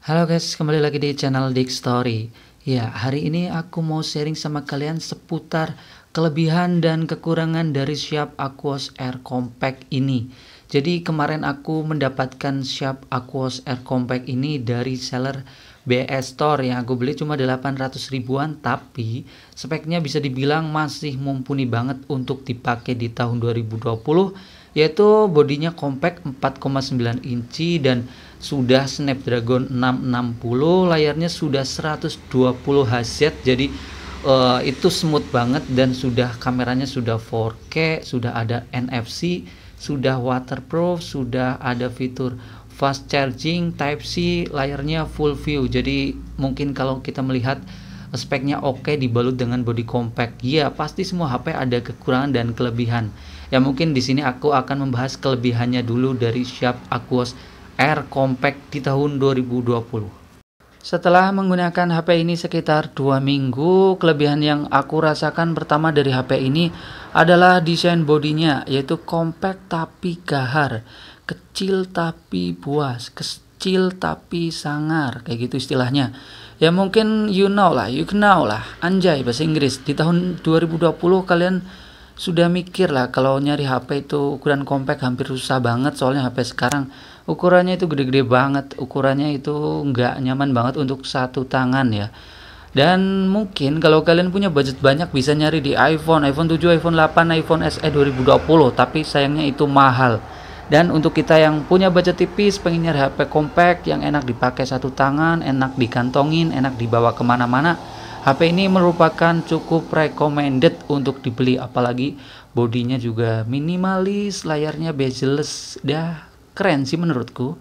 Halo guys, kembali lagi di channel Dik Story. Ya, hari ini aku mau sharing sama kalian seputar kelebihan dan kekurangan dari Sharp Aquos Air Compact ini. Jadi kemarin aku mendapatkan Sharp Aquos Air Compact ini dari seller BS Store yang aku beli cuma 800 ribuan, tapi speknya bisa dibilang masih mumpuni banget untuk dipakai di tahun 2020, yaitu bodinya compact 4,9 inci dan sudah Snapdragon 660, layarnya sudah 120 Hz, jadi itu smooth banget, dan sudah kameranya sudah 4K, sudah ada NFC, sudah waterproof, sudah ada fitur fast charging, Type C, layarnya full view. Jadi mungkin kalau kita melihat speknya oke dibalut dengan body compact, ya pasti semua HP ada kekurangan dan kelebihan. Ya mungkin di sini aku akan membahas kelebihannya dulu dari Sharp Aquos Air Compact di tahun 2020. Setelah menggunakan HP ini sekitar 2 minggu, kelebihan yang aku rasakan pertama dari HP ini adalah desain bodinya, yaitu compact tapi gahar, kecil tapi buas, kecil tapi sangar, kayak gitu istilahnya. Ya mungkin you know lah, anjay bahasa Inggris. Di tahun 2020 kalian sudah mikir lah kalau nyari HP itu ukuran compact hampir susah banget, soalnya HP sekarang ukurannya itu gede-gede banget, ukurannya itu nggak nyaman banget untuk satu tangan ya. Dan mungkin kalau kalian punya budget banyak bisa nyari di iPhone 7, iPhone 8, iPhone SE 2020, tapi sayangnya itu mahal. Dan untuk kita yang punya budget tipis, pengen nyari HP compact yang enak dipakai satu tangan, enak dikantongin, enak dibawa kemana-mana, HP ini merupakan cukup recommended untuk dibeli, apalagi bodinya juga minimalis, layarnya bezel-less, dah keren sih menurutku.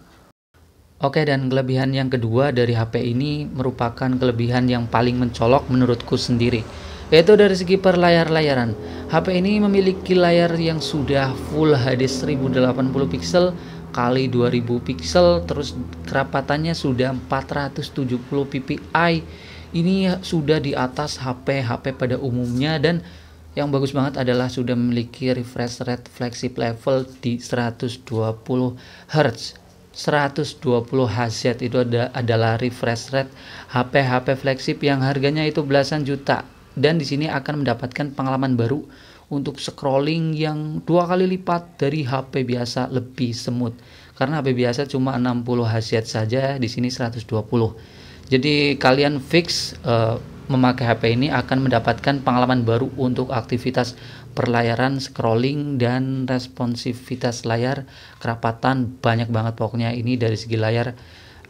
Oke, dan kelebihan yang kedua dari HP ini merupakan kelebihan yang paling mencolok menurutku sendiri, yaitu dari segi perlayar-layaran. HP ini memiliki layar yang sudah Full HD 1080 pixel kali 2000 pixel, terus kerapatannya sudah 470 ppi. Ini sudah di atas HP-HP pada umumnya, dan yang bagus banget adalah sudah memiliki refresh rate flagship level di 120 Hz. 120 Hz itu adalah refresh rate HP-HP flagship yang harganya itu belasan juta, dan di sini akan mendapatkan pengalaman baru untuk scrolling yang 2 kali lipat dari HP biasa, lebih smooth. Karena HP biasa cuma 60 Hz saja, di sini 120. Jadi kalian fix memakai HP ini akan mendapatkan pengalaman baru untuk aktivitas perlayaran, scrolling, dan responsivitas layar, kerapatan, banyak banget pokoknya. Ini dari segi layar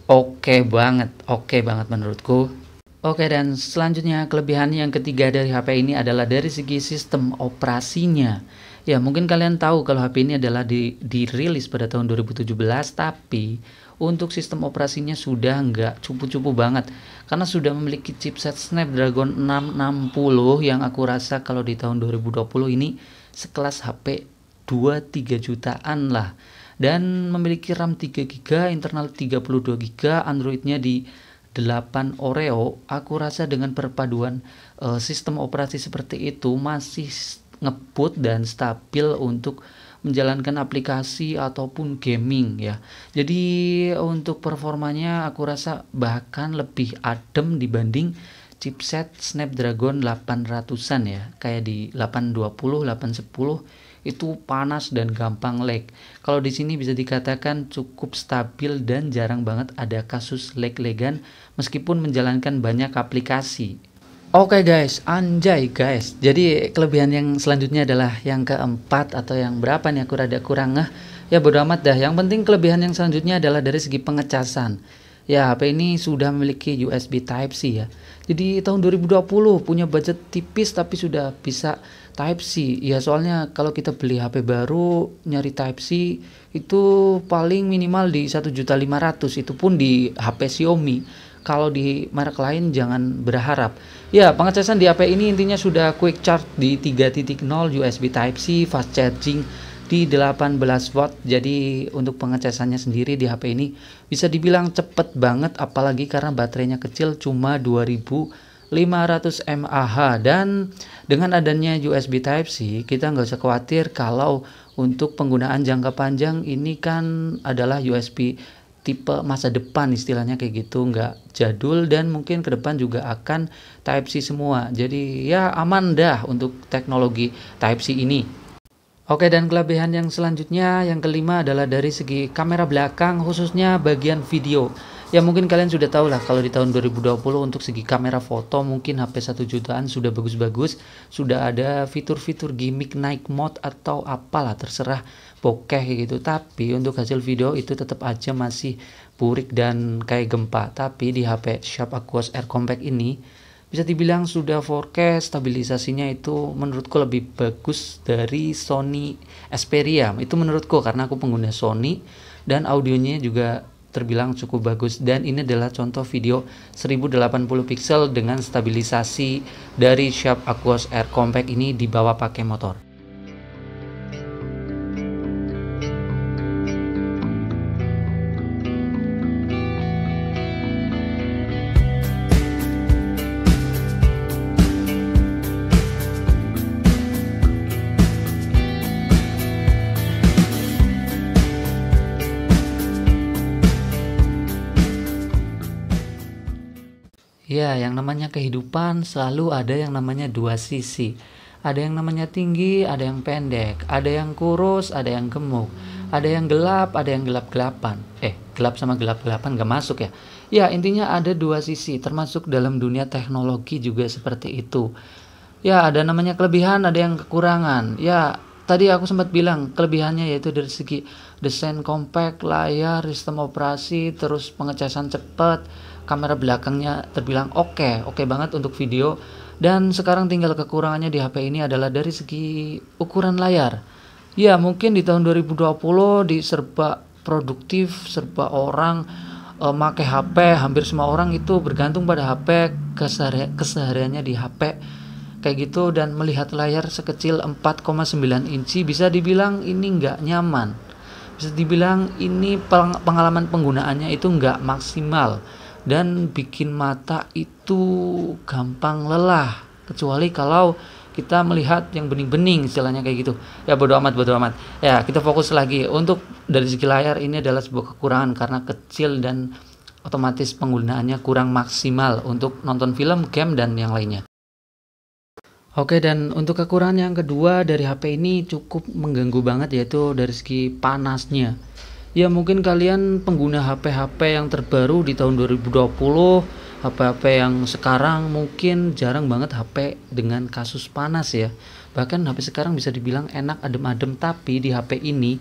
oke banget menurutku. Oke, dan selanjutnya kelebihan yang ketiga dari HP ini adalah dari segi sistem operasinya. Ya mungkin kalian tahu kalau HP ini adalah dirilis pada tahun 2017, tapi untuk sistem operasinya sudah nggak cupu-cupu banget, karena sudah memiliki chipset Snapdragon 660 yang aku rasa kalau di tahun 2020 ini sekelas HP 2-3 jutaan lah, dan memiliki RAM 3GB, internal 32GB, Androidnya di 8 Oreo. Aku rasa dengan perpaduan sistem operasi seperti itu masih ngebut dan stabil untuk menjalankan aplikasi ataupun gaming ya. Jadi untuk performanya aku rasa bahkan lebih adem dibanding chipset Snapdragon 800-an ya. Kayak di 820, 810 itu panas dan gampang lag. Kalau di sini bisa dikatakan cukup stabil dan jarang banget ada kasus lag-lagan meskipun menjalankan banyak aplikasi. Oke guys, anjay guys. Jadi kelebihan yang selanjutnya adalah yang keempat, atau yang berapa nih, aku rada kurang ngeh. Ya bodo amat dah. Yang penting kelebihan yang selanjutnya adalah dari segi pengecasan. Ya HP ini sudah memiliki USB Type C ya. Jadi tahun 2020 punya budget tipis tapi sudah bisa Type C. Ya soalnya kalau kita beli HP baru nyari Type C itu paling minimal di 1.500.000, itu pun di HP Xiaomi. Kalau di merek lain jangan berharap. Ya, pengecasan di HP ini intinya sudah quick charge di 3.0, USB Type C, fast charging di 18 watt. Jadi untuk pengecasannya sendiri di HP ini bisa dibilang cepet banget, apalagi karena baterainya kecil, cuma 2500 mAh. Dan dengan adanya USB Type C, kita nggak usah khawatir kalau untuk penggunaan jangka panjang. Ini kan adalah USB tipe masa depan istilahnya kayak gitu, nggak jadul dan mungkin ke depan juga akan Type-C semua. Jadi ya aman dah untuk teknologi Type-C ini. Oke, dan kelebihan yang selanjutnya, yang kelima adalah dari segi kamera belakang, khususnya bagian video. Ya mungkin kalian sudah tahu lah kalau di tahun 2020 untuk segi kamera foto mungkin HP 1 jutaan sudah bagus-bagus, sudah ada fitur-fitur gimmick naik mode atau apalah terserah bokeh kayak gitu. Tapi untuk hasil video itu tetap aja masih burik dan kayak gempa. Tapi di HP Sharp Aquos Air Compact ini bisa dibilang sudah 4K, stabilisasinya itu menurutku lebih bagus dari Sony Xperia. Itu menurutku karena aku pengguna Sony dan audionya juga terbilang cukup bagus. Dan ini adalah contoh video 1080 pixel dengan stabilisasi dari Sharp Aquos Air Compact ini dibawa pakai motor. Ya, yang namanya kehidupan selalu ada yang namanya dua sisi. Ada yang namanya tinggi, ada yang pendek, ada yang kurus, ada yang gemuk, ada yang gelap, ada yang gelap-gelapan. Gelap sama gelap-gelapan gak masuk ya. Ya, intinya ada dua sisi, termasuk dalam dunia teknologi juga seperti itu. Ya, ada namanya kelebihan, ada yang kekurangan. Ya, tadi aku sempat bilang kelebihannya yaitu dari segi desain compact, layar, sistem operasi, terus pengecasan cepat, kamera belakangnya terbilang oke banget untuk video. Dan sekarang tinggal kekurangannya di HP ini adalah dari segi ukuran layar. Ya mungkin di tahun 2020 di serba produktif, serba orang make HP, hampir semua orang itu bergantung pada HP, kesehariannya di HP kayak gitu, dan melihat layar sekecil 4,9 inci bisa dibilang ini nggak nyaman, bisa dibilang ini pengalaman penggunaannya itu nggak maksimal dan bikin mata itu gampang lelah, kecuali kalau kita melihat yang bening-bening istilahnya kayak gitu. Ya bodo amat. Ya kita fokus lagi. Untuk dari segi layar ini adalah sebuah kekurangan karena kecil dan otomatis penggunaannya kurang maksimal untuk nonton film, game, dan yang lainnya. Oke, dan untuk kekurangan yang kedua dari HP ini cukup mengganggu banget, yaitu dari segi panasnya. Ya mungkin kalian pengguna HP-HP yang terbaru di tahun 2020, HP-HP yang sekarang mungkin jarang banget HP dengan kasus panas ya. Bahkan HP sekarang bisa dibilang enak adem-adem, tapi di HP ini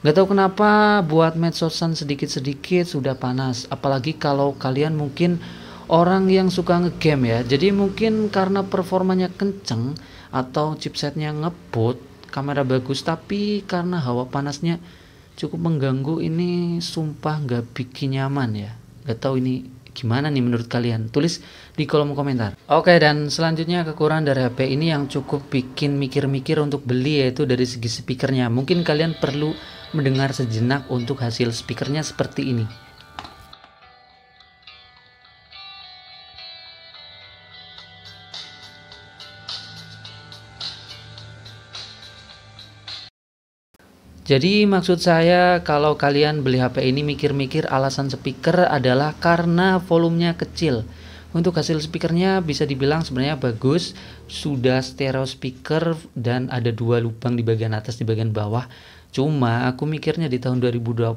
nggak tahu kenapa buat medsosan sedikit-sedikit sudah panas. Apalagi kalau kalian mungkin orang yang suka ngegame ya. Jadi mungkin karena performanya kenceng atau chipsetnya ngebut, kamera bagus, tapi karena hawa panasnya cukup mengganggu, ini sumpah nggak bikin nyaman ya. Nggak tahu ini gimana nih menurut kalian, tulis di kolom komentar. Oke, dan selanjutnya kekurangan dari HP ini yang cukup bikin mikir-mikir untuk beli yaitu dari segi speakernya. Mungkin kalian perlu mendengar sejenak untuk hasil speakernya seperti ini. Jadi maksud saya kalau kalian beli HP ini mikir-mikir alasan speaker adalah karena volumenya kecil. Untuk hasil speakernya bisa dibilang sebenarnya bagus, sudah stereo speaker dan ada dua lubang di bagian atas di bagian bawah. Cuma aku mikirnya di tahun 2020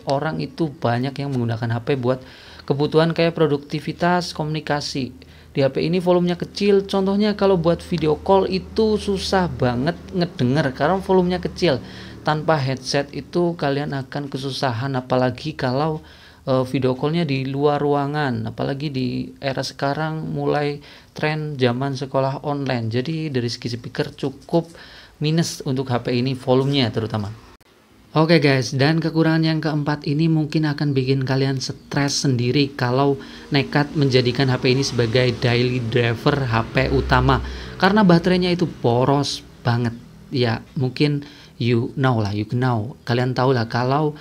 orang itu banyak yang menggunakan HP buat kebutuhan kayak produktivitas, komunikasi. Di HP ini volumenya kecil, contohnya kalau buat video call itu susah banget ngedenger karena volumenya kecil. Tanpa headset itu kalian akan kesusahan, apalagi kalau video callnya di luar ruangan, apalagi di era sekarang mulai tren zaman sekolah online. Jadi dari segi speaker cukup minus untuk HP ini, volumenya terutama. Oke guys, dan kekurangan yang keempat ini mungkin akan bikin kalian stres sendiri kalau nekat menjadikan HP ini sebagai daily driver HP utama, karena baterainya itu boros banget. Ya mungkin you know, kalian tahu lah kalau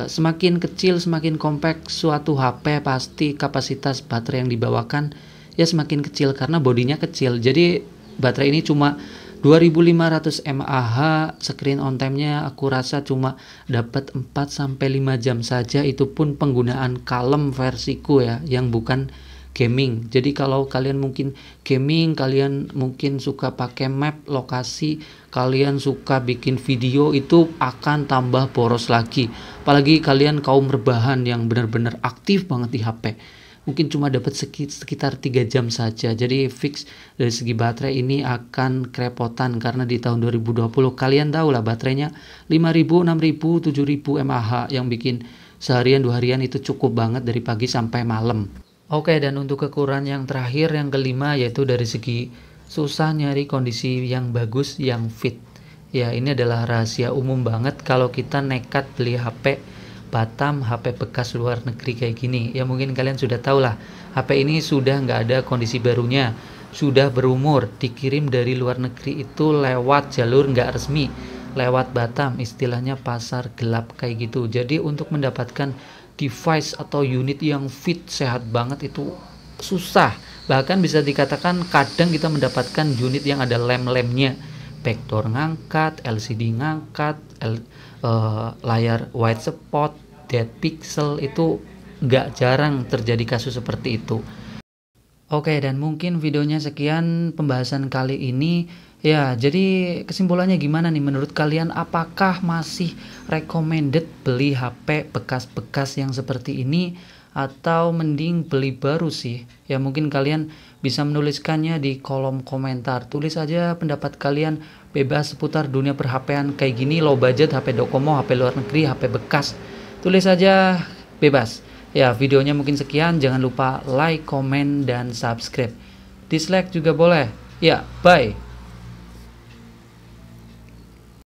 semakin kecil, semakin compact suatu HP, pasti kapasitas baterai yang dibawakan ya semakin kecil karena bodinya kecil. Jadi baterai ini cuma 2500 mAh, screen on time-nya aku rasa cuma dapat 4-5 jam saja, itu pun penggunaan kalem versiku ya, yang bukan gaming. Jadi kalau kalian mungkin gaming, kalian mungkin suka pakai map lokasi, kalian suka bikin video, itu akan tambah boros lagi. Apalagi kalian kaum rebahan yang benar-benar aktif banget di HP. Mungkin cuma dapat sekitar 3 jam saja. Jadi fix dari segi baterai ini akan kerepotan, karena di tahun 2020 kalian tahu lah baterainya 5000, 6000, 7000 mAh, yang bikin seharian 2 harian itu cukup banget dari pagi sampai malam. Oke, dan untuk kekurangan yang terakhir, yang kelima, yaitu dari segi susah nyari kondisi yang bagus, yang fit. Ya, ini adalah rahasia umum banget kalau kita nekat beli HP Batam, HP bekas luar negeri kayak gini. Ya mungkin kalian sudah tahu lah, HP ini sudah nggak ada kondisi barunya, sudah berumur, dikirim dari luar negeri itu lewat jalur nggak resmi, lewat Batam, istilahnya pasar gelap kayak gitu. Jadi untuk mendapatkan device atau unit yang fit, sehat banget itu susah. Bahkan bisa dikatakan kadang kita mendapatkan unit yang ada lem-lemnya, backdoor ngangkat, LCD ngangkat, layar white spot, dead pixel, itu nggak jarang terjadi kasus seperti itu. Oke, dan mungkin videonya sekian pembahasan kali ini. Ya, jadi kesimpulannya gimana nih menurut kalian? Apakah masih recommended beli HP bekas-bekas yang seperti ini, atau mending beli baru sih? Ya mungkin kalian bisa menuliskannya di kolom komentar. Tulis aja pendapat kalian, bebas seputar dunia per-HP-an kayak gini, low budget, HP Docomo, HP luar negeri, HP bekas. Tulis aja, bebas. Ya, videonya mungkin sekian. Jangan lupa like, komen, dan subscribe. Dislike juga boleh. Ya, bye.